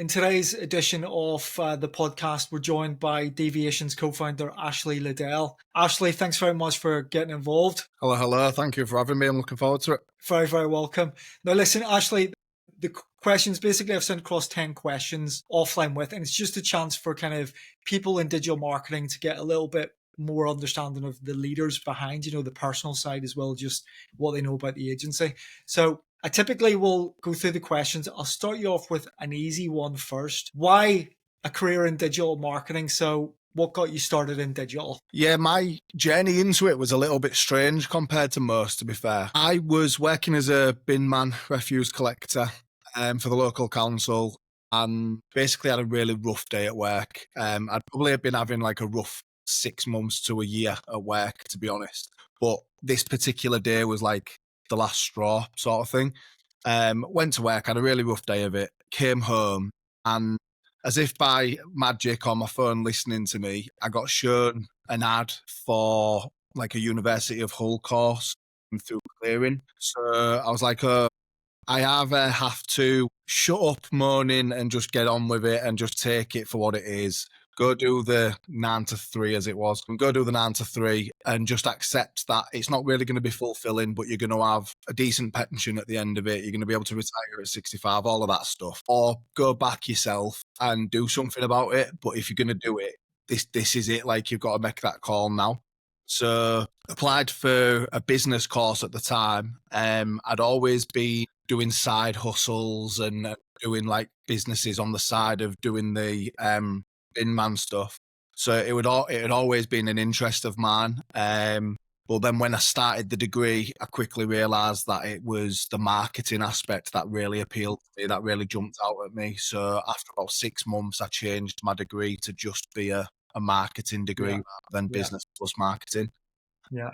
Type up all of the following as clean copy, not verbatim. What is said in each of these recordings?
today's edition of the podcast, we're joined by Deviation's co-founder, Ashley Liddell. Ashley, thanks very much for getting involved. Hello. Thank you for having me. I'm looking forward to it. Very, very welcome. Now, listen, Ashley, the questions, basically I've sent across 10 questions offline with, and it's just a chance for kind of people in digital marketing to get a little bit more understanding of the leaders behind, the personal side as well, just what they know about the agency. So I typically will go through the questions. I'll start you off with an easy one first. Why a career in digital marketing? So what got you started in digital? Yeah, my journey into it was a little bit strange compared to most, to be fair. I was working as a bin man, refuse collector for the local council, and basically had a really rough day at work. I'd probably have been having like a rough 6 months to a year at work, to be honest. But this particular day was like the last straw sort of thing. Went to work, had a really rough day of it, came home, and as if by magic on my phone listening to me, I got shown an ad for like a University of Hull course through clearing. So I was like, I either have to shut up moaning and just get on with it and just take it for what it is. Go do the 9 to 3 as it was, and go do the 9 to 3 and just accept that it's not really going to be fulfilling, but you're going to have a decent pension at the end of it. You're going to be able to retire at 65, all of that stuff. Or go back yourself and do something about it. But if you're going to do it, this is it. Like, you've got to make that call now. So applied for a business course at the time. I'd always been doing side hustles and doing like businesses on the side of doing the bin man stuff. So it had always been an interest of mine. But then when I started the degree, I quickly realised that it was the marketing aspect that really appealed to me, that really jumped out at me. So after about 6 months, I changed my degree to just be a marketing degree rather than business plus marketing. Yeah.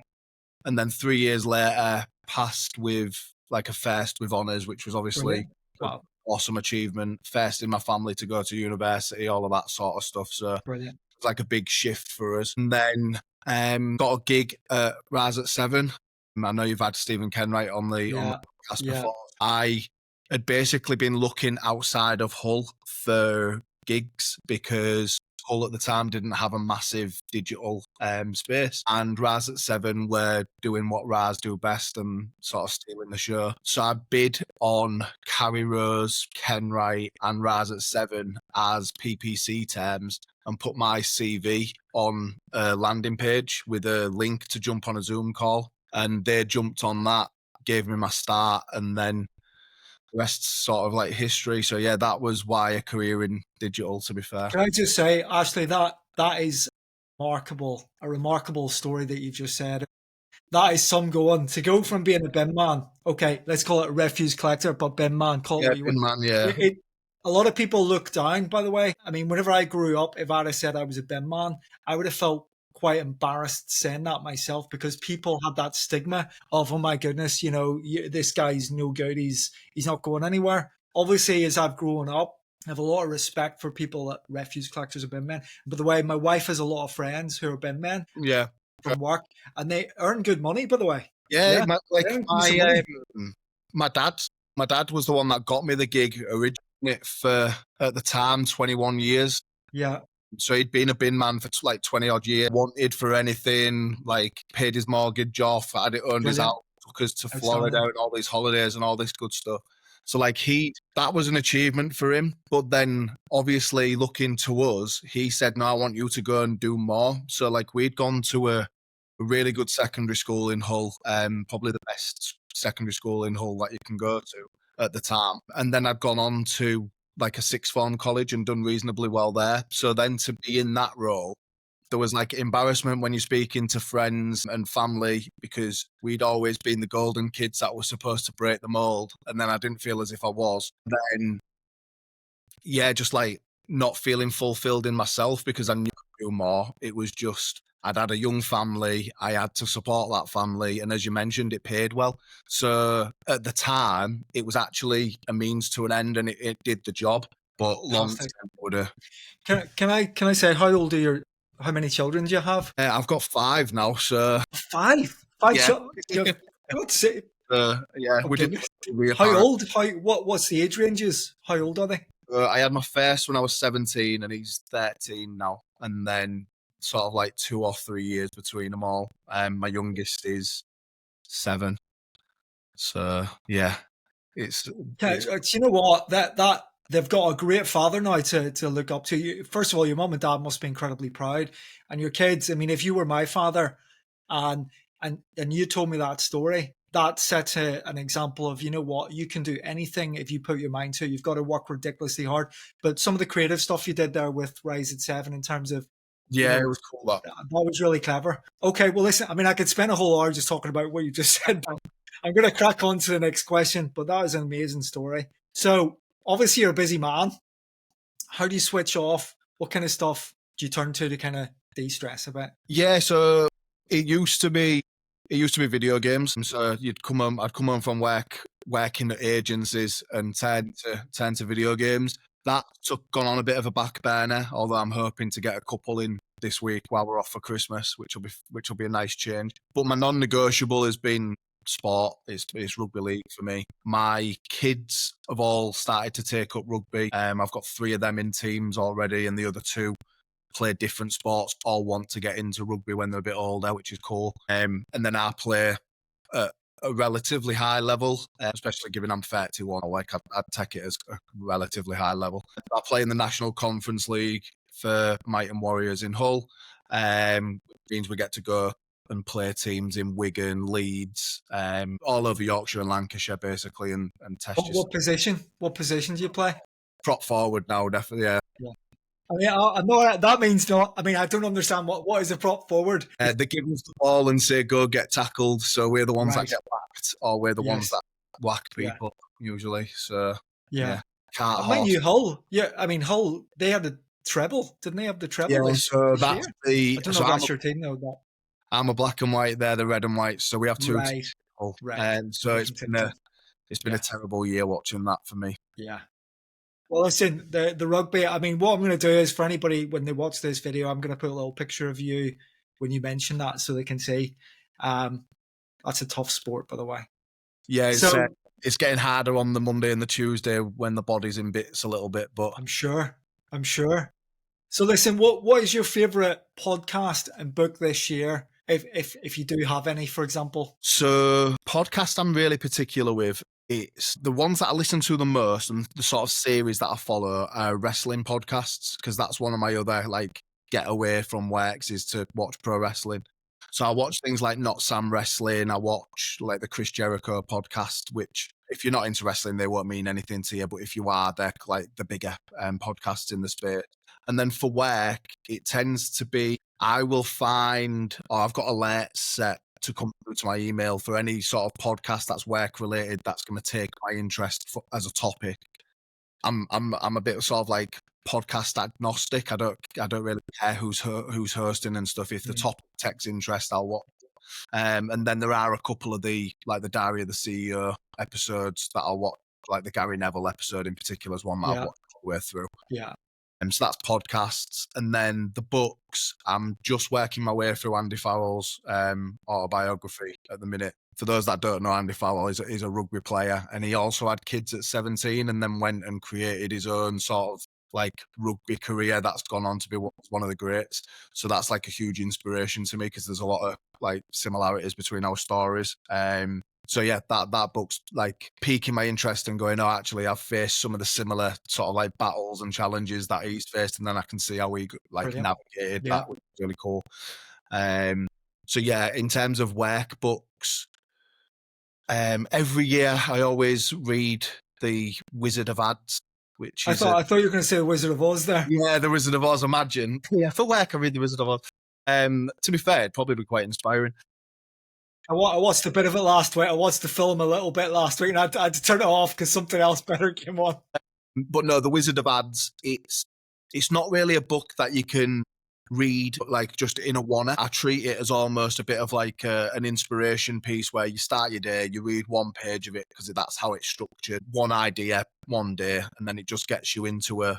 And then 3 years later, passed with like a first with honours, which was obviously an awesome achievement. First in my family to go to university, all of that sort of stuff. So Brilliant. it was like a big shift for us. And then got a gig at Rise at 7. I know you've had Stephen Kenwright on the podcast before. I had basically been looking outside of Hull for gigs because Hull at the time didn't have a massive digital space, and Rise at 7 were doing what Rise do best and sort of stealing the show. So I bid on Carrie Rose, Kenwright and Rise at 7 as PPC terms and put my CV on a landing page with a link to jump on a Zoom call, and they jumped on that, gave me my start, and then the rest's sort of like history. So yeah, that was why a career in digital, to be fair. Can I just say, Ashley, that is a remarkable story that you've just said. That is some going to go from being a bin man. Okay, let's call it a refuse collector, but bin man, call it what you want. Bin man, yeah. A lot of people look down, by the way. I mean, whenever I grew up, if I'd have said I was a bin man, I would have felt quite embarrassed saying that myself, because people had that stigma of, oh my goodness, this guy's no good, he's not going anywhere. Obviously, as I've grown up, I have a lot of respect for people that refuse collectors or bin men. By the way, my wife has a lot of friends who are bin men from work, and they earn good money, by the way. My dad was the one that got me the gig originally for, at the time, 21 years. Yeah. So he'd been a bin man for like 20 odd years, wanted for anything, like paid his mortgage off, had it owned his house, took us to Florida and all these holidays and all this good stuff. So like that was an achievement for him. But then obviously looking to us, he said, no, I want you to go and do more. So like we'd gone to a really good secondary school in Hull, probably the best secondary school in Hull that you can go to at the time. And then I'd gone on to like a sixth form college and done reasonably well there. So then to be in that role, there was like embarrassment when you're speaking to friends and family, because we'd always been the golden kids that were supposed to break the mold. And then I didn't feel as if I was. Then, just like not feeling fulfilled in myself because I knew I could do more. It was just, I'd had a young family. I had to support that family. And as you mentioned, it paid well. So at the time, it was actually a means to an end, and it did the job. But long term would have. Can I say, how many children do you have? I've got 5 now. So 5 children. God's sake. We did. How old? What's the age ranges? How old are they? I had my first when I was 17, and he's 13 now. And then sort of like 2 or 3 years between them all. My youngest is 7. So yeah, it's Yeah, do you know what? That they've got a great father now to look up to. You, first of all, your mum and dad must be incredibly proud, and your kids. I mean, if you were my father, and and you told me that story, that sets an example of, you know what, you can do anything if you put your mind to it. You've got to work ridiculously hard. But some of the creative stuff you did there with Rise at 7, in terms of, you yeah, it know, was cool that. that was really clever. Okay, well, listen, I mean, I could spend a whole hour just talking about what you just said, but I'm going to crack on to the next question. But that was an amazing story. So, obviously, you're a busy man. How do you switch off? What kind of stuff do you turn to kind of de stress a bit? Yeah, so it used to be video games. So I'd come home from working at agencies and turn to video games. That's gone on a bit of a back burner, although I'm hoping to get a couple in this week while we're off for Christmas, which will be a nice change. But my non-negotiable has been sport. It's rugby league for me. My kids have all started to take up rugby. I've got 3 of them in teams already, and the other 2 play different sports, all want to get into rugby when they're a bit older, which is cool. And then I play at a relatively high level, especially given I'm 31. I'd take it as a relatively high level. I play in the National Conference League for Might and Warriors in Hull. Means we get to go and play teams in Wigan, Leeds, all over Yorkshire and Lancashire, basically, and test What position? What position do you play? prop forward now, definitely. Yeah. Yeah. I mean, I know that means not. I mean, I don't understand what is a prop forward. They give us the ball and say, go get tackled. So we're the ones Right. that get whacked, or we're the ones Yes. that whack Yeah. people, usually. So, Yeah. yeah, cart Mind horse. you, Hull. Yeah. I mean, Hull. They had the treble, didn't they? Have the treble Yeah, so this year? that's I don't know so if that's your team though. But I'm a black and white, they're the red and white. So we have 2 teams. right. Right. And so it's Different been teams. a Yeah. terrible year watching that for me. Yeah. Well, listen, the rugby. I mean, what I'm going to do is, for anybody when they watch this video, I'm going to put a little picture of you when you mention that, so they can see. Um, that's a tough sport, by the way. Yeah, So it's getting harder on the Monday and the Tuesday when the body's in bits a little bit, but I'm sure. I'm sure. So listen, what is your favorite podcast and book this year? If you do have any, for example. so podcast I'm really particular with. It's the ones that I listen to the most and the sort of series that I follow are wrestling podcasts, because that's one of my other like get away from works is to watch pro wrestling. So I watch things like Not Sam Wrestling. I watch like the Chris Jericho podcast, which if you're not into wrestling, they won't mean anything to you. But if you are, they're like the bigger podcasts in the space. And then for work, it tends to be I will find, or I've got alerts set to come through to my email for any sort of podcast that's work related that's going to take my interest as a topic. I'm a bit sort of like podcast agnostic. I don't really care who's hosting and stuff. If the topic takes interest, I'll watch. And then there are a couple of the Diary of the CEO episodes that I'll watch. Like the Gary Neville episode in particular is one that I've watched all the way through. Yeah. So that's podcasts. And then the books, I'm just working my way through Andy Farrell's autobiography at the minute. For those that don't know, Andy Farrell is a rugby player, and he also had kids at 17 and then went and created his own sort of like rugby career that's gone on to be one of the greats. So that's like a huge inspiration to me, because there's a lot of like similarities between our stories. So yeah, that book's like piquing my interest and going, oh, actually, I've faced some of the similar sort of like battles and challenges that he's faced, and then I can see how he like Brilliant. navigated that, which is really cool. So yeah, in terms of work books, every year I always read The Wizard of Ads, which is I thought you were going to say the Wizard of Oz there. yeah, The Wizard of Oz. Imagine, yeah, for work I read The Wizard of Oz. To be fair, it'd probably be quite inspiring. I watched a bit of it last week. I watched the film a little bit last week, and I had to turn it off because something else better came on. But no, The Wizard of Ads, it's not really a book that you can read like just in a one. I treat it as almost a bit of like an inspiration piece where you start your day, you read one page of it because that's how it's structured. One idea, one day, and then it just gets you into a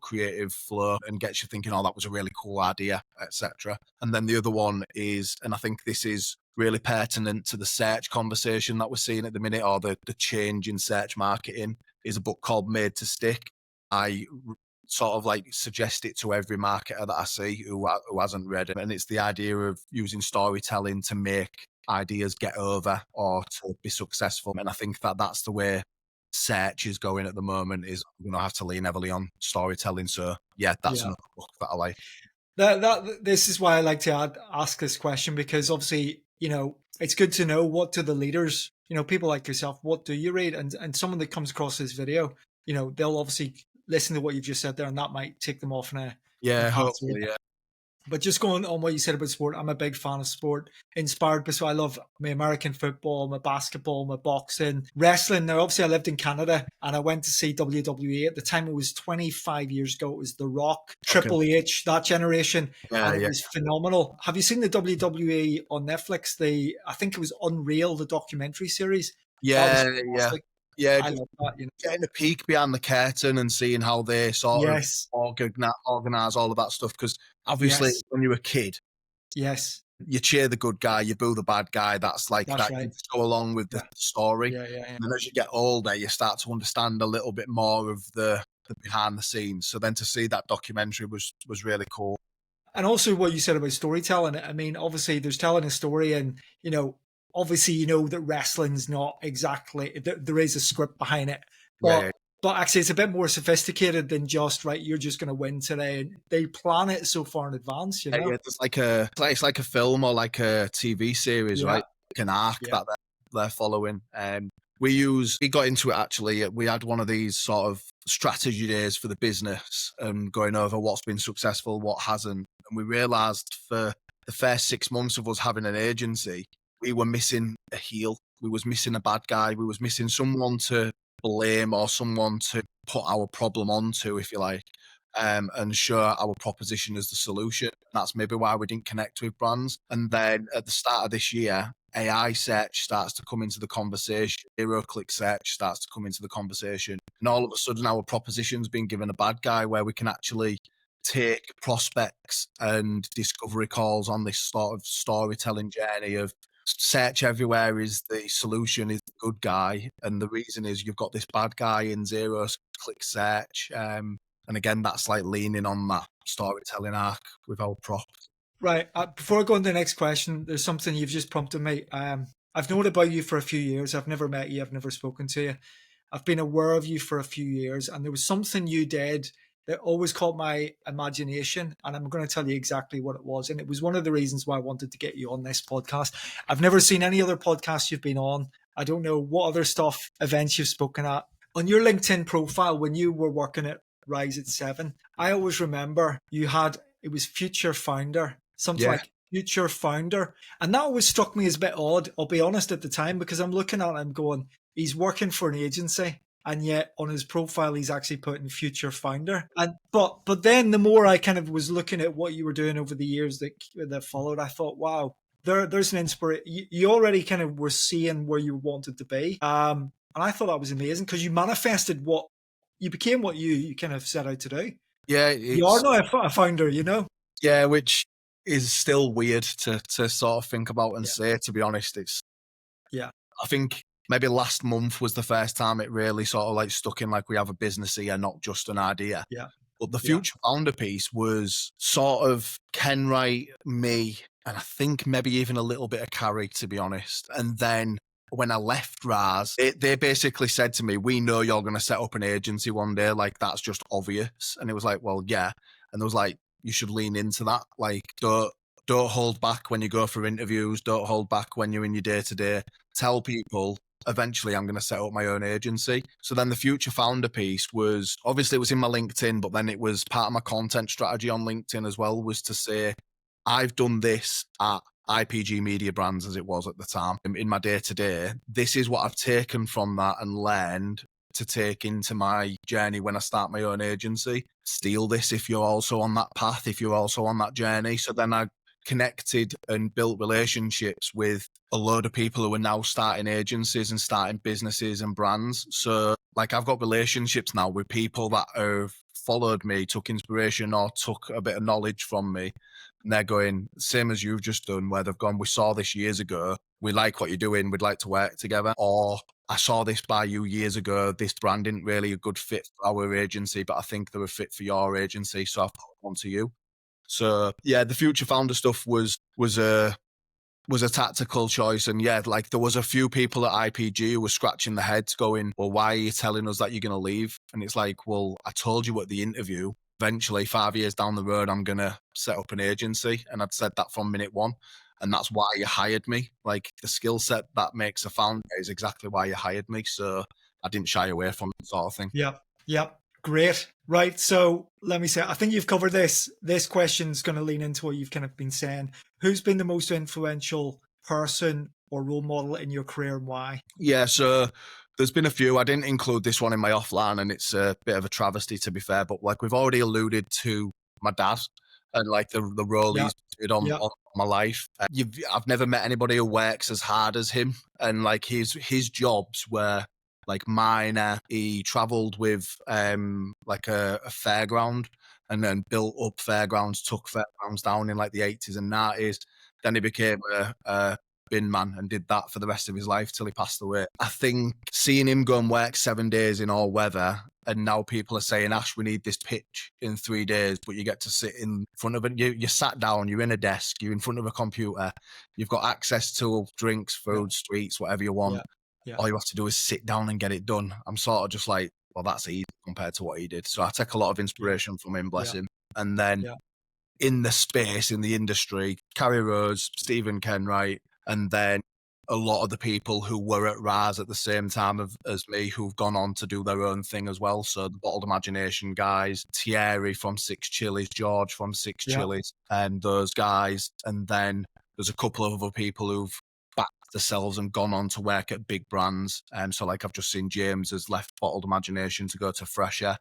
creative flow and gets you thinking, oh, that was a really cool idea, etc. And then the other one is, and I think this is really pertinent to the search conversation that we're seeing at the minute, or the change in search marketing, is a book called Made to Stick. I sort of like suggest it to every marketer that I see who hasn't read it. And it's the idea of using storytelling to make ideas get over or to be successful. And I think that that's the way search is going at the moment, is I'm going to have to lean heavily on storytelling. So yeah, that's Yeah. another book that I like. This is why I like to ask this question, because obviously, it's good to know, what do the leaders, people like yourself, what do you read? And someone that comes across this video, they'll obviously listen to what you've just said there, and that might take them off in a Yeah, path. hopefully, yeah. But just going on what you said about sport, I'm a big fan of sport. Inspired by, so I love my American football, my basketball, my boxing, wrestling. Now, obviously, I lived in Canada and I went to see WWE. At the time, it was 25 years ago. It was The Rock, Triple H, that generation, Yeah, and it yeah. was phenomenal. Have you seen the WWE on Netflix? I think it was Unreal, the documentary series. That Yeah, was yeah. fantastic. Yeah, I just love that. getting a peek behind the curtain and seeing how they sort of Yes, organize all of that stuff. Because obviously, yes, when you're a kid, yes. you cheer the good guy, you boo the bad guy. That's like That's that. You right. just go along with the Yeah, story. yeah, yeah, yeah. And then as you get older, you start to understand a little bit more of the behind the scenes. So then to see that documentary was really cool. And also what you said about storytelling. I mean, obviously there's telling a story, and obviously that wrestling's not exactly, there is a script behind it, Yeah, but yeah, actually it's a bit more sophisticated than just, right, you're just going to win today, and they plan it so far in advance. yeah. It's like a film or like a TV series, Yeah, right? Like an arc yeah, that they're following. We got into it actually. We had one of these sort of strategy days for the business and going over what's been successful, what hasn't. And we realized for the first 6 months of us having an agency, we were missing a heel. We was missing a bad guy. We was missing someone to blame or someone to put our problem onto, if you like, and show our proposition as the solution. That's maybe why we didn't connect with brands. And then at the start of this year, AI search starts to come into the conversation. Zero-click search starts to come into the conversation. And all of a sudden, our proposition's been given a bad guy, where we can actually take prospects and discovery calls on this sort of storytelling journey of search everywhere is the solution, is the good guy. And the reason is you've got this bad guy in zero-click search. And again, that's like leaning on that storytelling arc with our props. right. Before I go on to the next question, there's something you've just prompted me. I've known about you for a few years. I've never met you. I've never spoken to you. I've been aware of you for a few years, and there was something you did that always caught my imagination, and I'm going to tell you exactly what it was. And it was one of the reasons why I wanted to get you on this podcast. I've never seen any other podcast you've been on. I don't know what other stuff, events you've spoken at. On your LinkedIn profile, when you were working at Rise at 7, I always remember it was Future Founder, something Yeah. like Future Founder. And that always struck me as a bit odd, I'll be honest, at the time, because I'm looking at it and I'm going, he's working for an agency, and yet on his profile he's actually putting Future Founder. And but then the more I kind of was looking at what you were doing over the years that followed, I thought, wow, there's an inspiration. You already kind of were seeing where you wanted to be. And I thought that was amazing, because you manifested you became what you kind of set out to do. Yeah, You are now a founder, yeah, which is still weird to sort of think about and Yeah. say, to be honest. Yeah. I think maybe last month was the first time it really sort of like stuck in, like we have a business here, not just an idea. Yeah. But the Yeah. future founder piece was sort of Ken Wright, me, and I think maybe even a little bit of Carrie, to be honest. And then when I left Raz, they basically said to me, "We know you're going to set up an agency one day. Like, that's just obvious." And it was like, well, yeah. And it was like, you should lean into that. Like, don't hold back when you go for interviews. Don't hold back when you're in your day-to-day. Tell people, eventually I'm going to set up my own agency. So then the future founder piece was, obviously it was in my LinkedIn, but then it was part of my content strategy on LinkedIn as well, was to say, I've done this at IPG Media Brands, as it was at the time, in my day-to-day. This is what I've taken from that and learned to take into my journey when I start my own agency. Steal this if you're also on that path, if you're also on that journey. So then I connected and built relationships with a load of people who are now starting agencies and starting businesses and brands. So like I've got relationships now with people that have followed me, took inspiration or took a bit of knowledge from me. And they're going, same as you've just done, where they've gone, we saw this years ago, we like what you're doing, we'd like to work together. Or I saw this by you years ago. This brand isn't really a good fit for our agency, but I think they're a fit for your agency. So I've put one to you. So yeah, the Future Founder stuff was a tactical choice. And yeah, like there was a few people at IPG who were scratching their heads going, well, why are you telling us that you're going to leave? And it's like, well, I told you at the interview, eventually 5 years down the road, I'm going to set up an agency. And I'd said that from minute one. And that's why you hired me. Like the skill set that makes a founder is exactly why you hired me. So I didn't shy away from it, sort of thing. Yep. Great. Right. So let me say, I think you've covered this. This question's going to lean into what you've kind of been saying. Who's been the most influential person or role model in your career and why? Yeah, so there's been a few. I didn't include this one in my offline, and it's a bit of a travesty, to be fair. But like we've already alluded to my dad and like the role he's played on my life. I've never met anybody who works as hard as him, and like his jobs were like minor. He travelled with like a fairground, and then built up fairgrounds, took fairgrounds down in like the 80s and 90s. Then he became a bin man and did that for the rest of his life till he passed away. I think seeing him go and work 7 days in all weather, and now people are saying, Ash, we need this pitch in 3 days, but you get to sit in front of it. You sat down, you're in a desk, you're in front of a computer, you've got access to drinks, food, sweets, whatever you want. All you have to do is sit down and get it done. I'm sort of just like, well, that's easy compared to what he did. So I take a lot of inspiration from him, bless him. And then in the space, in the industry, Carrie Rose, Stephen Kenwright, and then a lot of the people who were at Raz at the same time as me, who've gone on to do their own thing as well. So the Bottled Imagination guys, Thierry from Six Chilies, George from Six Chilies, and those guys. And then there's a couple of other people who've backed themselves and gone on to work at big brands. So like I've just seen James has left Bottled Imagination to go to Fresher.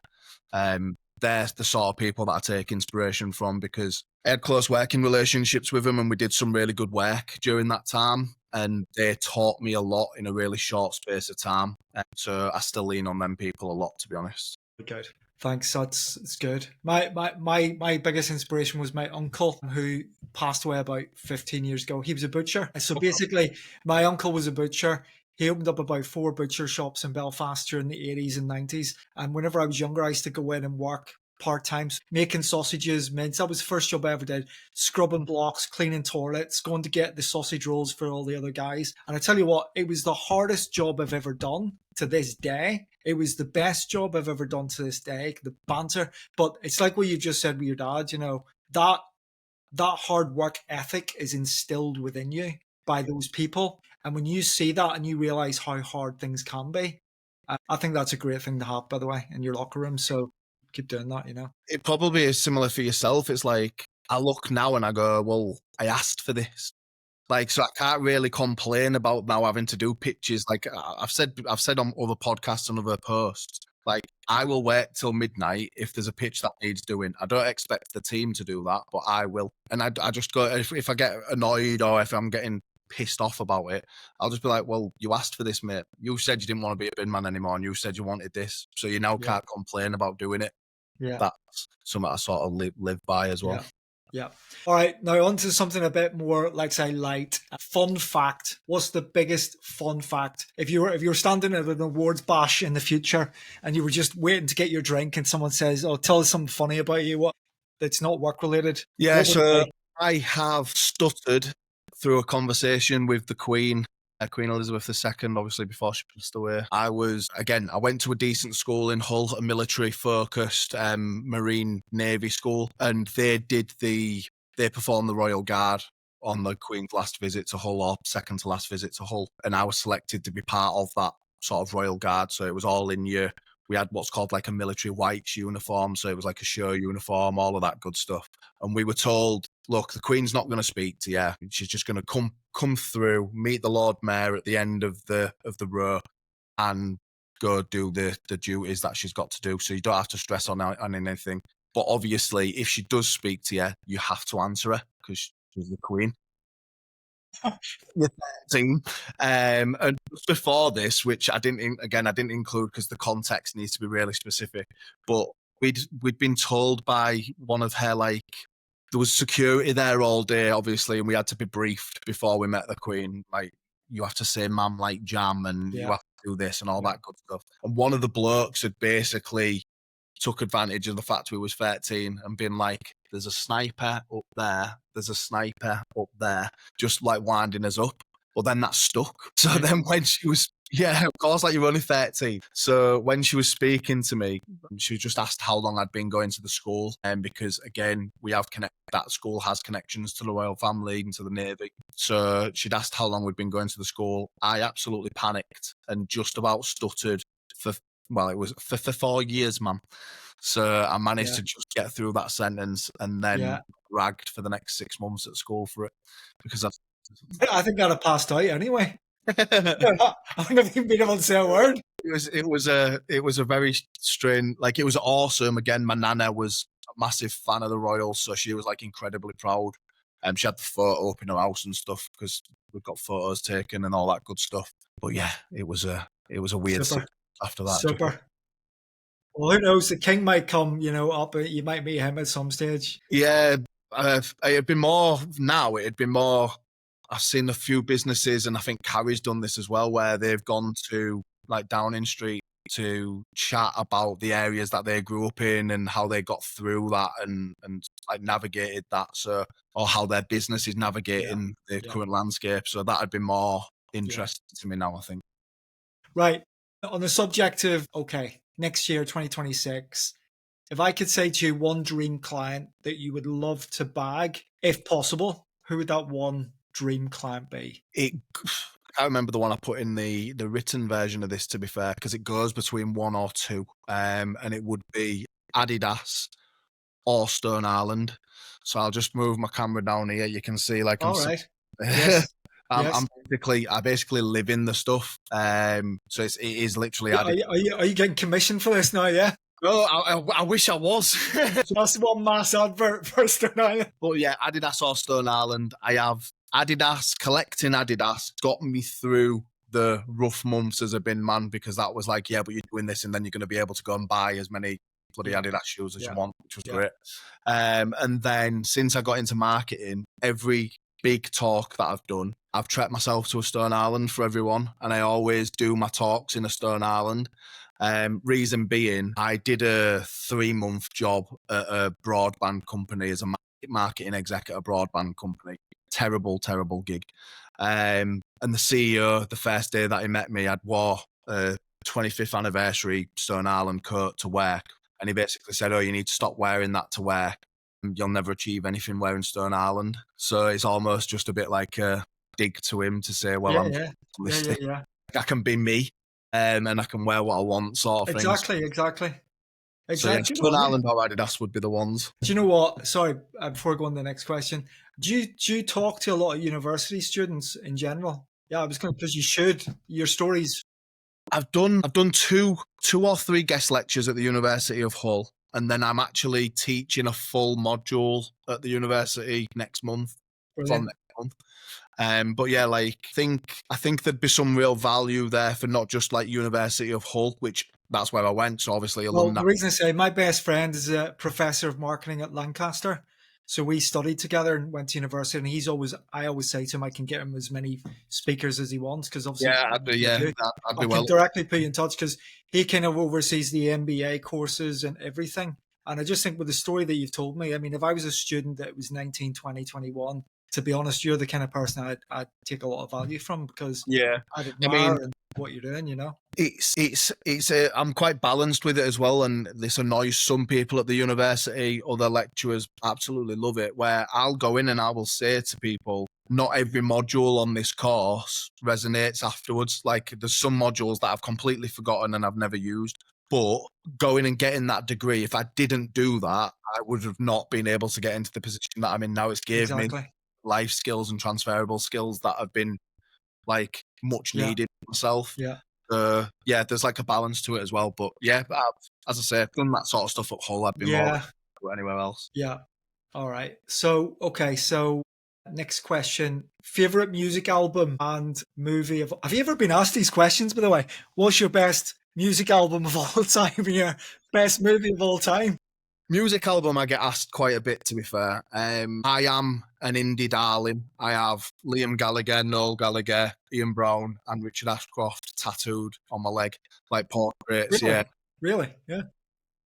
They're the sort of people that I take inspiration from, because I had close working relationships with them and we did some really good work during that time. And they taught me a lot in a really short space of time. So I still lean on them people a lot, to be honest. Good. Thanks. That's good. My biggest inspiration was my uncle, who passed away about 15 years ago. He was a butcher. So basically, my uncle was a butcher. He opened up about 4 butcher shops in Belfast during the 80s and 90s. And whenever I was younger, I used to go in and work part-time, making sausages, mince. That was the first job I ever did. Scrubbing blocks, cleaning toilets, going to get the sausage rolls for all the other guys. And I tell you what, it was the hardest job I've ever done to this day. It was the best job I've ever done to this day, the banter. But it's like what you just said with your dad, you know, that hard work ethic is instilled within you by those people. And when you see that and you realize how hard things can be, I think that's a great thing to have, by the way, in your locker room. So keep doing that, you know. It probably is similar for yourself. It's like I look now and I go, well, I asked for this. Like, so I can't really complain about now having to do pitches. Like I've said on other podcasts and other posts, like I will work till midnight if there's a pitch that needs doing. I don't expect the team to do that, but I will. And I just go, if I get annoyed or if I'm getting pissed off about it, I'll just be like, well, you asked for this, mate. You said you didn't want to be a bin man anymore and you said you wanted this. So you now can't complain about doing it. Yeah. That's something I sort of live by as well. Yeah. All right. Now on to something a bit more, like say, light. Fun fact. What's the biggest fun fact? If you were standing at an awards bash in the future and you were just waiting to get your drink and someone says, "Oh, tell us something funny about you," what that's not work related? Yeah. So I have stuttered through a conversation with the Queen. Queen Elizabeth II, obviously before she passed away. I went to a decent school in Hull, a military-focused Marine Navy school, and they performed the Royal Guard on the Queen's last visit to Hull, or second to last visit to Hull, and I was selected to be part of that sort of Royal Guard, so it was all in year. We had what's called like a military whites uniform, so it was like a show uniform, all of that good stuff. And we were told, look, the Queen's not going to speak to you. She's just going to come through, meet the Lord Mayor at the end of the row, and go do the duties that she's got to do. So you don't have to stress on anything. But obviously, if she does speak to you, you have to answer her because she's the Queen. Team. And just before this, which I didn't include because the context needs to be really specific, but we'd been told by one of her, like, there was security there all day, obviously, and we had to be briefed before we met the Queen. Like, you have to say ma'am like jam, and you Yeah. have to do this and all Yeah. that good stuff. And one of the blokes had basically took advantage of the fact we was 13 and been like, there's a sniper up there, there's a sniper up there, just like winding us up. But then that stuck. So Right. then when she was, yeah, of course, like you're only 13. So when she was speaking to me, she just asked how long I'd been going to the school. And because again, that school has connections to the royal family and to the Navy. So she'd asked how long we'd been going to the school. I absolutely panicked and just about stuttered it was for 4 years, man. So I managed to just get through that sentence and then ragged for the next 6 months at school for it because I think I'd have passed out anyway. I wouldn't have even been able to say a word. It was a very strange, like it was awesome. Again, my nana was a massive fan of the Royals, so she was like incredibly proud. She had the photo up in her house and stuff because we've got photos taken and all that good stuff. But yeah, it was a weird Super. after that. Super. Well, who knows? The king might come, up. You might meet him at some stage. Yeah, it'd been more now. It'd been more. I've seen a few businesses, and I think Carrie's done this as well, where they've gone to like Downing Street to chat about the areas that they grew up in and how they got through that and like navigated that. So, or how their business is navigating the current landscape. So that had been more interesting to me now, I think. Right. On the subject of, next year, 2026, if I could say to you one dream client that you would love to bag, if possible, who would that one dream client be? I remember the one I put in the written version of this, to be fair, because it goes between one or two, and it would be Adidas or Stone Island. So I'll just move my camera down here. You can see, like, all right. Yes. I basically live in the stuff. So it is literally. Are you getting commissioned for this now? Yeah. No, I wish I was. That's one mass advert for Stone Island. But yeah, Adidas or Stone Island. I have Adidas. Collecting Adidas got me through the rough months as a bin man, because that was like, yeah, but you're doing this and then you're going to be able to go and buy as many bloody Adidas shoes as you want, which was great. And then since I got into marketing, every big talk that I've done, I've trekked myself to a Stone Island for everyone, and I always do my talks in a Stone Island. Reason being, I did a 3-month job at a broadband company as a marketing exec at a broadband company. Terrible gig. And the CEO, the first day that he met me, I'd wore a 25th anniversary Stone Island coat to work. And he basically said, you need to stop wearing that to work. You'll never achieve anything wearing Stone Island. So it's almost just a bit like a dig to him to say, well, I'm optimistic. I can be me, and I can wear what I want, sort of thing. Exactly. So yeah, Stone Island or Adidas would be the ones. Do you know what? Sorry, before going to the next question, do you talk to a lot of university students in general? Yeah, I was going to, because you should. Your stories. I've done 2 or 3 guest lectures at the University of Hull, and then I'm actually teaching a full module at the university next month. Brilliant. From next month. But yeah, like I think there'd be some real value there for not just like University of Hull, which that's where I went. So obviously alumni. The reason I say my best friend is a professor of marketing at Lancaster. So we studied together and went to university, and I always say to him, I can get him as many speakers as he wants, because obviously I'd be can directly put you in touch, because he kind of oversees the MBA courses and everything. And I just think with the story that you've told me, I mean, if I was a student that was 19, 20, 21, to be honest, you're the kind of person I'd take a lot of value from, because I'd admire what you're doing, I'm quite balanced with it as well, and this annoys some people at the university. Other lecturers absolutely love it, where I'll go in and I will say to people, not every module on this course resonates afterwards. Like, there's some modules that I've completely forgotten and I've never used. But going and getting that degree, if I didn't do that, I would have not been able to get into the position that I'm in now. It's gave me life skills and transferable skills that have been like much needed myself. There's like a balance to it as well. But yeah, as I say, I've done that sort of stuff at Hull. I'd be more anywhere else. All right. So next question: favorite music album and movie of. Have you ever been asked these questions, by the way? What's your best music album of all time and your best movie of all time? Music album, I get asked quite a bit, to be fair. I am an indie darling. I have Liam Gallagher, Noel Gallagher, Ian Brown, and Richard Ashcroft tattooed on my leg, like portraits, Really? yeah. Really? Yeah.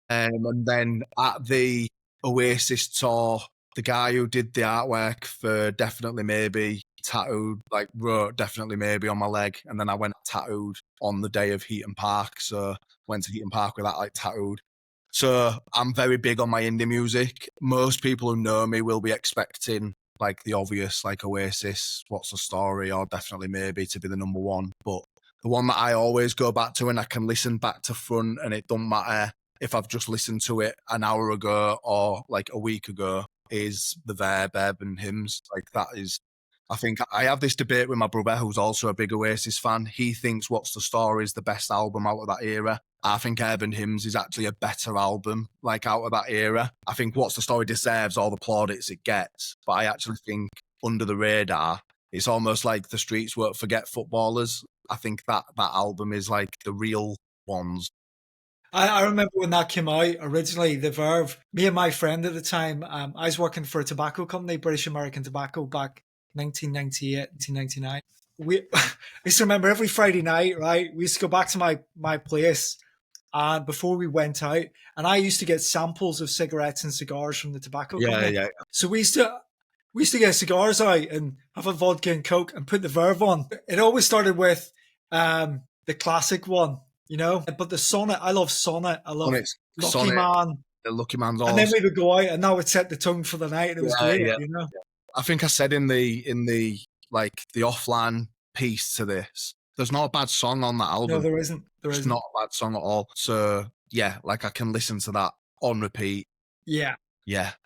And then at the Oasis tour, the guy who did the artwork for Definitely Maybe tattooed, like wrote Definitely Maybe on my leg. And then I went tattooed on the day of Heaton Park. So went to Heaton Park with that like tattooed. So I'm very big on my indie music. Most people who know me will be expecting like the obvious, like Oasis, What's the Story, or Definitely Maybe to be the number one. But the one that I always go back to and I can listen back to front, and it don't matter if I've just listened to it an hour ago or like a week ago, is the Verve Urban Hymns. Like that is, I think I have this debate with my brother who's also a big Oasis fan. He thinks What's the Story is the best album out of that era. I think Urban Hymns is actually a better album, like out of that era. I think What's the Story deserves all the plaudits it gets, but I actually think Under the Radar, it's almost like The Streets Won't Forget Footballers. I think that album is like the real ones. I remember when that came out originally, the Verve, me and my friend at the time, I was working for a tobacco company, British American Tobacco, back 1998, 1999. I used to remember every Friday night, right? We used to go back to my place, and before we went out, and I used to get samples of cigarettes and cigars from the tobacco company. Yeah. So we used to get cigars out and have a vodka and coke and put the Verve on. It always started with the classic one, you know. But the Sonnet, I love Sonnet. I love Lucky Sonnet, Man. The Lucky Man's And awesome. then we would go out, and that would set the tone for the night. And it was great, you know. I think I said in the like the offline piece to this, there's not a bad song on that album. No, there isn't. It's not a bad song at all. So yeah, like I can listen to that on repeat. Yeah,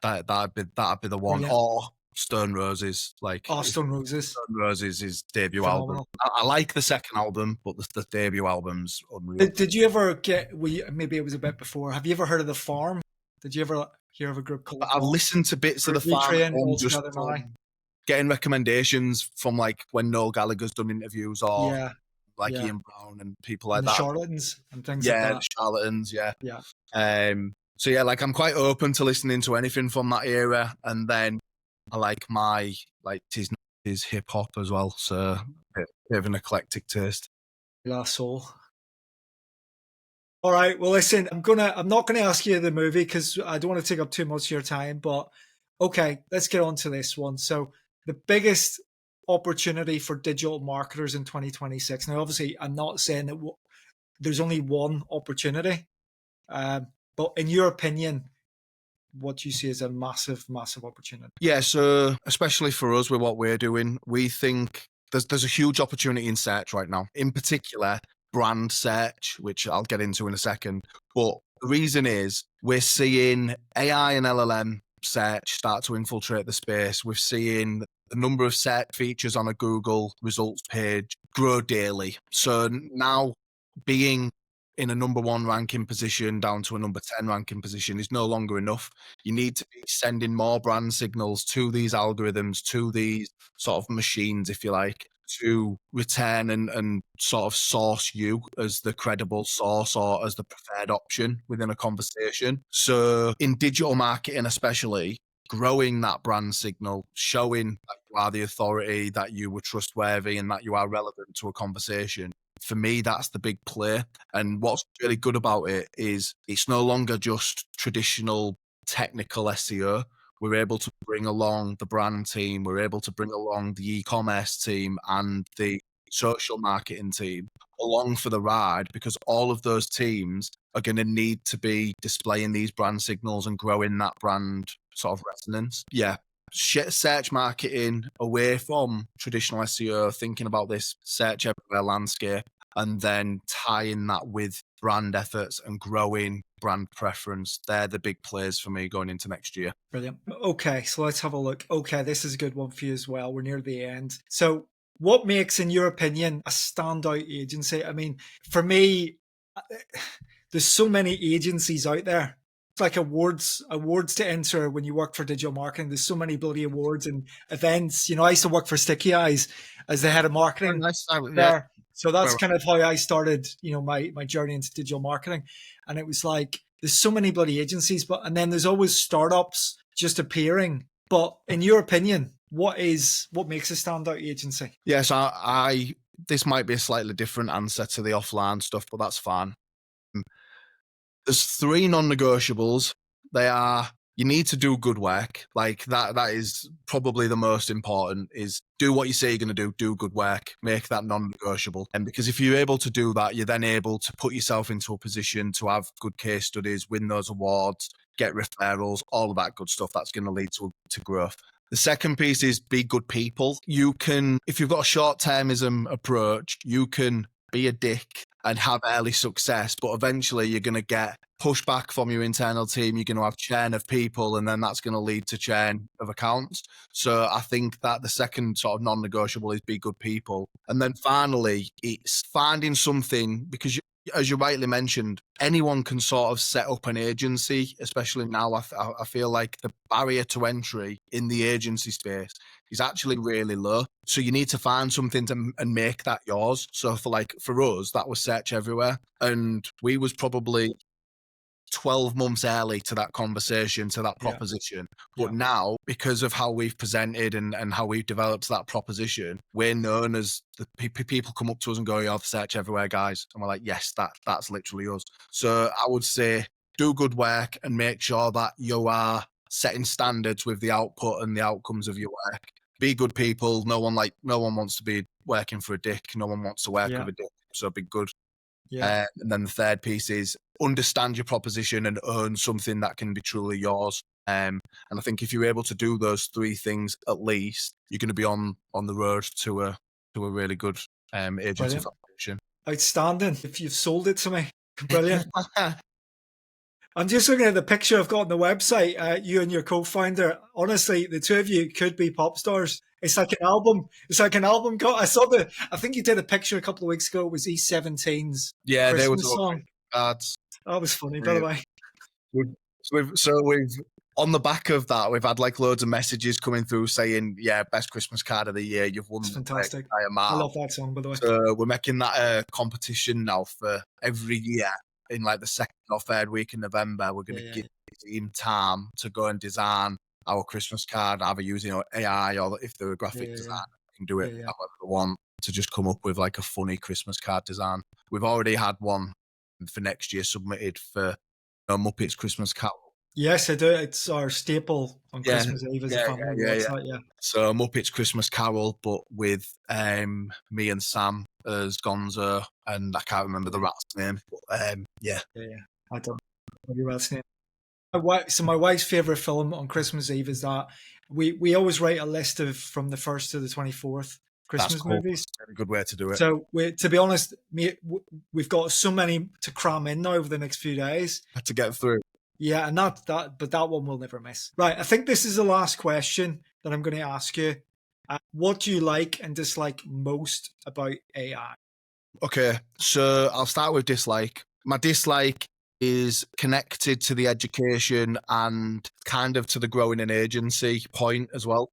that'd be the one. Brilliant. Or Stone Roses, like Stone Roses. Stone Roses, his debut Phenomenal. album. I like the second album, but the debut album's unreal. Did you ever get? Maybe it was a bit before. Have you ever heard of the Farm? Did you ever hear of a group called? I've listened to bits of the Farm, and just getting recommendations from like when Noel Gallagher's done interviews, or like Ian Brown and people like and that. Charlatans and things like that. Yeah, the Charlatans, yeah. Yeah. So yeah, like I'm quite open to listening to anything from that era, and then I like my like his hip hop as well. So a bit of an eclectic taste. La Soul. All right. Well, listen, I'm not gonna ask you the movie because I don't want to take up too much of your time. But okay, let's get on to this one. So the biggest opportunity for digital marketers in 2026. Now, obviously, I'm not saying that there's only one opportunity, but in your opinion, what do you see as a massive, massive opportunity? Yeah. So especially for us with what we're doing, we think there's a huge opportunity in search right now. In particular, brand search, which I'll get into in a second. But the reason is we're seeing AI and LLM search start to infiltrate the space. We're seeing the number of search features on a Google results page grow daily. So now being in a number one ranking position down to a number 10 ranking position is no longer enough. You need to be sending more brand signals to these algorithms, to these sort of machines, if you like, to return and sort of source you as the credible source or as the preferred option within a conversation. So in digital marketing especially, growing that brand signal, showing that you are the authority, that you were trustworthy and that you are relevant to a conversation. For me, that's the big play. And what's really good about it is it's no longer just traditional technical SEO. We're able to bring along the brand team. We're able to bring along the e-commerce team and the social marketing team along for the ride, because all of those teams are going to need to be displaying these brand signals and growing that brand sort of resonance. Yeah. Search marketing away from traditional SEO, thinking about this search everywhere landscape, and then tying that with brand efforts and growing brand preference. They're the big plays for me going into next year. Brilliant. Okay, so let's have a look. Okay, this is a good one for you as well. We're near the end. So what makes, in your opinion, a standout agency? I mean, for me, there's so many agencies out there. It's like awards to enter when you work for digital marketing. There's so many bloody awards and events. You know, I used to work for Sticky Eyes as the head of marketing there. Yeah. So that's kind of how I started, you know, my journey into digital marketing. And it was like, there's so many bloody agencies, and then there's always startups just appearing. But in your opinion, what makes a standout agency? Yes, this might be a slightly different answer to the offline stuff, but that's fine. There's 3 non-negotiables. They are, you need to do good work. Like that is probably the most important, is do what you say you're going to do good work, make that non-negotiable. And because if you're able to do that, you're then able to put yourself into a position to have good case studies, win those awards, get referrals, all of that good stuff. That's going to lead to growth. The second piece is be good people. You can, if you've got a short-termism approach, you can be a dick and have early success, but eventually you're going to get pushback from your internal team. You're going to have churn of people, and then that's going to lead to churn of accounts. So I think that the second sort of non-negotiable is be good people. And then finally, it's finding something, because as you rightly mentioned, anyone can sort of set up an agency, especially now. I feel like the barrier to entry in the agency space is actually really low. So you need to find something and make that yours. So for us, that was Search Everywhere. And we was probably 12 months early to that conversation, to that proposition. But now, because of how we've presented and how we've developed that proposition, we're known as the people come up to us and go, "You have Search Everywhere, guys." And we're like, yes, that's literally us. So I would say do good work and make sure that you are setting standards with the output and the outcomes of your work. Be good people. No one wants to be working for a dick. No one wants to work with a dick. So be good. And then the third piece is understand your proposition and own something that can be truly yours. And I think if you're able to do those 3 things at least, you're going to be on the road to a really good agency foundation. Outstanding. If you've sold it to me, brilliant. I'm just looking at the picture I've got on the website. You and your co-founder. Honestly, the 2 of you could be pop stars. It's like an album. It's like an album. I think you did a picture a couple of weeks ago. It was E17's Christmas song. That was funny, by the way. We've on the back of that, we've had loads of messages coming through saying, best Christmas card of the year. You've won. It's fantastic. I love that song, by the way. So we're making that a competition now for every year. In the second or third week in November, we're going to give the team time to go and design our Christmas card, either using AI or if they're a graphic designer, can do it however they want, to just come up with a funny Christmas card design. We've already had one for next year submitted for Muppets Christmas Carol. Yes, I do. It's our staple on Christmas Eve as a family. So Muppets Christmas Carol, but with me and Sam as Gonzo, and I can't remember the rat's name. But I don't know the rat's name. So my wife's favourite film on Christmas Eve is that we always write a list of from the 1st to the 24th Christmas movies. That's a good way to do it. So to be honest, we've got so many to cram in now over the next few days. To get through. Yeah, and but that one we'll never miss. Right, I think this is the last question that I'm going to ask you. What do you like and dislike most about AI? Okay, so I'll start with dislike. My dislike is connected to the education and kind of to the growing an agency point as well.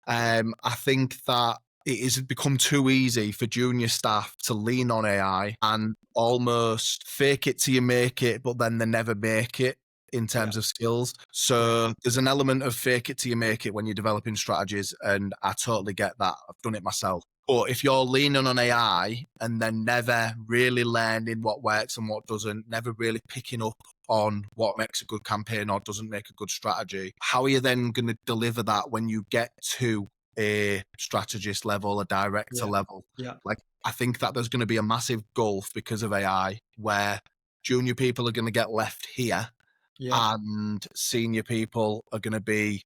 I think that it has become too easy for junior staff to lean on AI and almost fake it till you make it, but then they never make it in terms of skills. So there's an element of fake it till you make it when you're developing strategies, and I totally get that. I've done it myself. But if you're leaning on AI and then never really learning what works and what doesn't, never really picking up on what makes a good campaign or doesn't make a good strategy, how are you then going to deliver that when you get to a strategist level, a director level? I think that there's going to be a massive gulf because of AI where junior people are going to get left here and senior people are going to be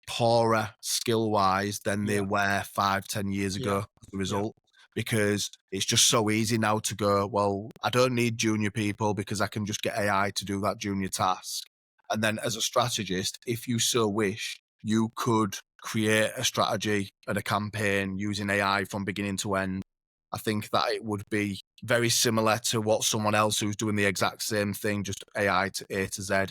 poorer skill-wise than they were 5-10 years ago as a result, because it's just so easy now to go, well, I don't need junior people because I can just get AI to do that junior task. And then as a strategist, if you so wish, you could create a strategy and a campaign using AI from beginning to end. I think that it would be very similar to what someone else who's doing the exact same thing, just AI to A to Z.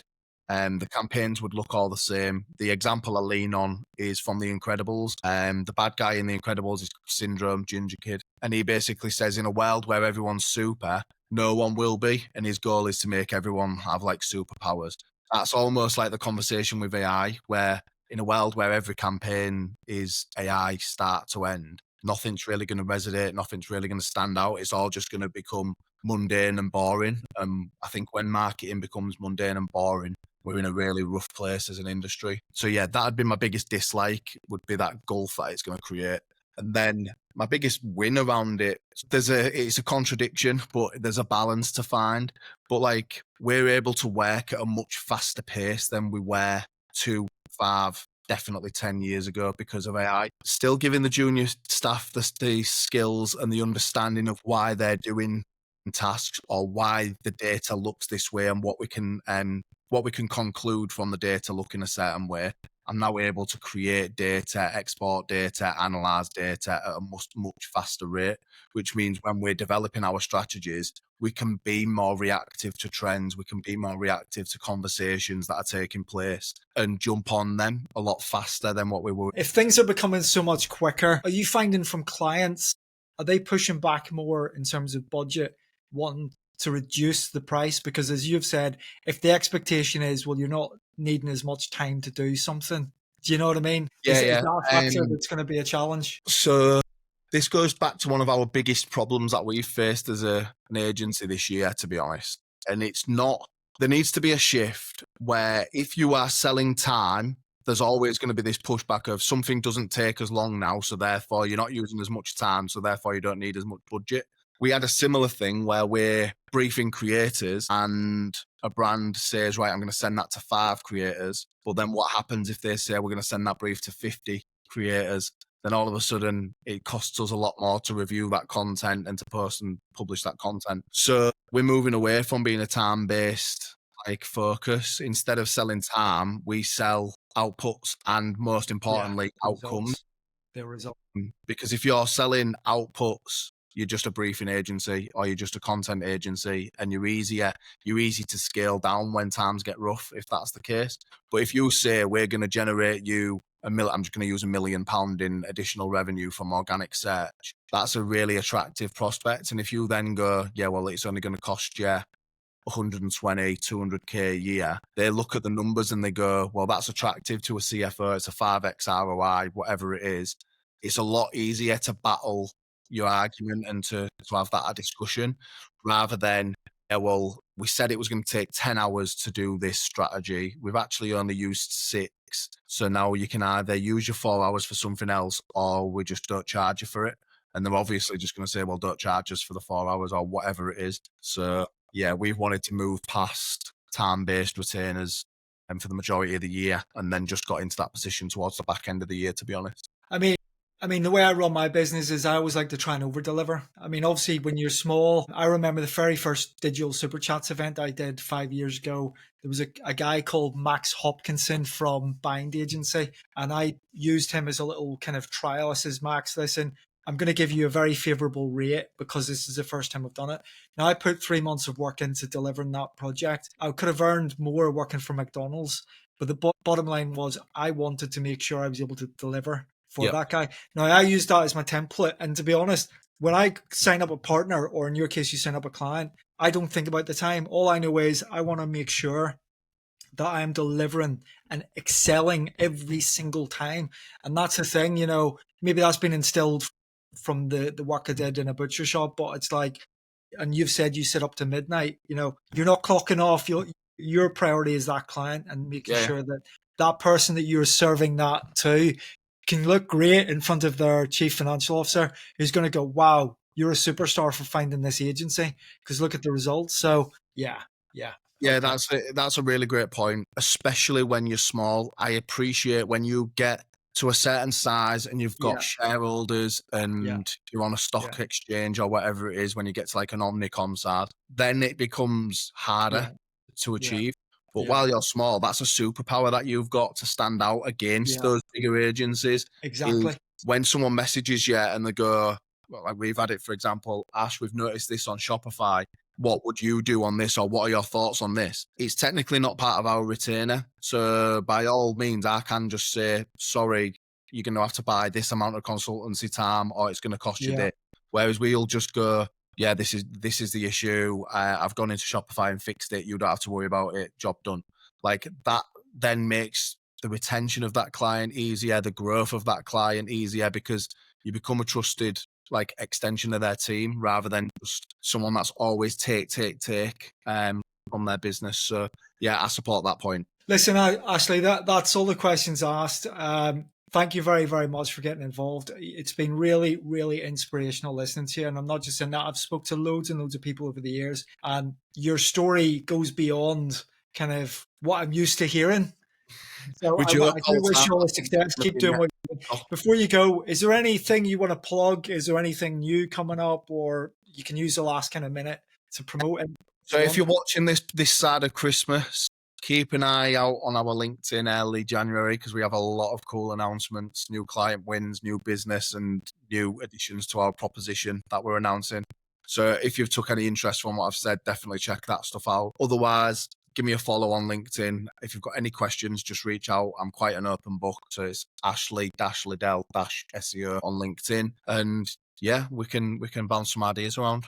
The campaigns would look all the same. The example I lean on is from The Incredibles. The bad guy in The Incredibles is Syndrome, Ginger Kid. And he basically says, in a world where everyone's super, no one will be, and his goal is to make everyone have like superpowers. That's almost like the conversation with AI, where in a world where every campaign is AI start to end, nothing's really going to resonate, nothing's really going to stand out. It's all just going to become mundane and boring. I think when marketing becomes mundane and boring, we're in a really rough place as an industry. So yeah, that'd be my biggest dislike, would be that gulf that it's going to create. And then my biggest win around it, it's a contradiction, but there's a balance to find. But like, we're able to work at a much faster pace than we were 2, 5, definitely 10 years ago because of AI. Still giving the junior staff the skills and the understanding of why they're doing tasks or why the data looks this way and what we can conclude from the data looking a certain way. I'm now able to create data, export data, analyze data at a much faster rate, which means when we're developing our strategies, we can be more reactive to trends, we can be more reactive to conversations that are taking place and jump on them a lot faster than what we were. If things are becoming so much quicker, are you finding from clients, are they pushing back more in terms of budget, wanting to reduce the price? Because as you've said, if the expectation is, well, you're not needing as much time to do something, do you know what I mean? Is that a factor that's going to be a challenge? So this goes back to one of our biggest problems that we've faced as an agency this year, to be honest. And it's not, there needs to be a shift where if you are selling time, there's always going to be this pushback of something doesn't take as long now, so therefore you're not using as much time, so therefore you don't need as much budget. We had a similar thing where we're briefing creators and a brand says, right, I'm going to send that to 5 creators. But then what happens if they say we're going to send that brief to 50 creators? Then all of a sudden it costs us a lot more to review that content and to post and publish that content. So we're moving away from being a time-based like focus. Instead of selling time, we sell outputs and most importantly, outcomes. The results. Because if you're selling outputs, you're just a briefing agency or you're just a content agency and you're easy to scale down when times get rough, if that's the case. But if you say we're going to generate you I'm just going to use £1 million in additional revenue from organic search, that's a really attractive prospect. And if you then go, yeah, well, it's only going to cost you 120, 200k a year, they look at the numbers and they go, well, that's attractive to a CFO. It's a 5x ROI, whatever it is. It's a lot easier to battle your argument and to have that discussion rather than, yeah, well, we said it was going to take 10 hours to do this strategy. We've actually only used 6. So now you can either use your 4 hours for something else or we just don't charge you for it. And they're obviously just going to say, well, don't charge us for the 4 hours or whatever it is. So yeah, we've wanted to move past time-based retainers and for the majority of the year and then just got into that position towards the back end of the year, to be honest. I mean, the way I run my business is I always like to try and over-deliver. I mean, obviously, when you're small, I remember the very first digital Superchats event I did 5 years ago. There was a guy called Max Hopkinson from Bind Agency, and I used him as a little kind of trial. I says, Max, listen, I'm going to give you a very favorable rate because this is the first time I've done it. Now, I put 3 months of work into delivering that project. I could have earned more working for McDonald's, but the bottom line was I wanted to make sure I was able to deliver for that guy. Now, I use that as my template. And to be honest, when I sign up a partner, or in your case, you sign up a client, I don't think about the time. All I know is I want to make sure that I am delivering and excelling every single time. And that's the thing, you know, maybe that's been instilled from the work I did in a butcher shop, but it's like, and you've said you sit up to midnight, you know, you're not clocking off. Your priority is that client and making sure that that person that you're serving that to can look great in front of their chief financial officer who's going to go, wow, you're a superstar for finding this agency because look at the results. So yeah. That's a really great point, especially when you're small. I appreciate when you get to a certain size and you've got shareholders and you're on a stock exchange or whatever it is, when you get to like an Omnicom size, then it becomes harder to achieve. But while you're small, that's a superpower that you've got to stand out against those bigger agencies. Exactly. When someone messages you and they go, well, like we've had it, for example, Ash, we've noticed this on Shopify. What would you do on this, or what are your thoughts on this? It's technically not part of our retainer. So by all means, I can just say, sorry, you're going to have to buy this amount of consultancy time or it's going to cost you this. Whereas we'll just go, yeah, this is the issue. I've gone into Shopify and fixed it. You don't have to worry about it. Job done. Like that then makes the retention of that client easier, the growth of that client easier, because you become a trusted like extension of their team rather than just someone that's always take from their business. So yeah, I support that point. Listen, Ashley, that's all the questions asked. Thank you very, very much for getting involved. It's been really, really inspirational listening to you. And I'm not just saying that, I've spoke to loads and loads of people over the years, and your story goes beyond kind of what I'm used to hearing. So Would I, you I do wish you all the success. Keep doing what you're doing. Before you go, is there anything you want to plug? Is there anything new coming up, or you can use the last kind of minute to promote it? So if you're watching this side of Christmas, keep an eye out on our LinkedIn early January, because we have a lot of cool announcements, new client wins, new business, and new additions to our proposition that we're announcing. So if you've took any interest from what I've said, definitely check that stuff out. Otherwise, give me a follow on LinkedIn. If you've got any questions, just reach out. I'm quite an open book. So it's Ashley-Liddell-SEO on LinkedIn. And yeah, we can bounce some ideas around.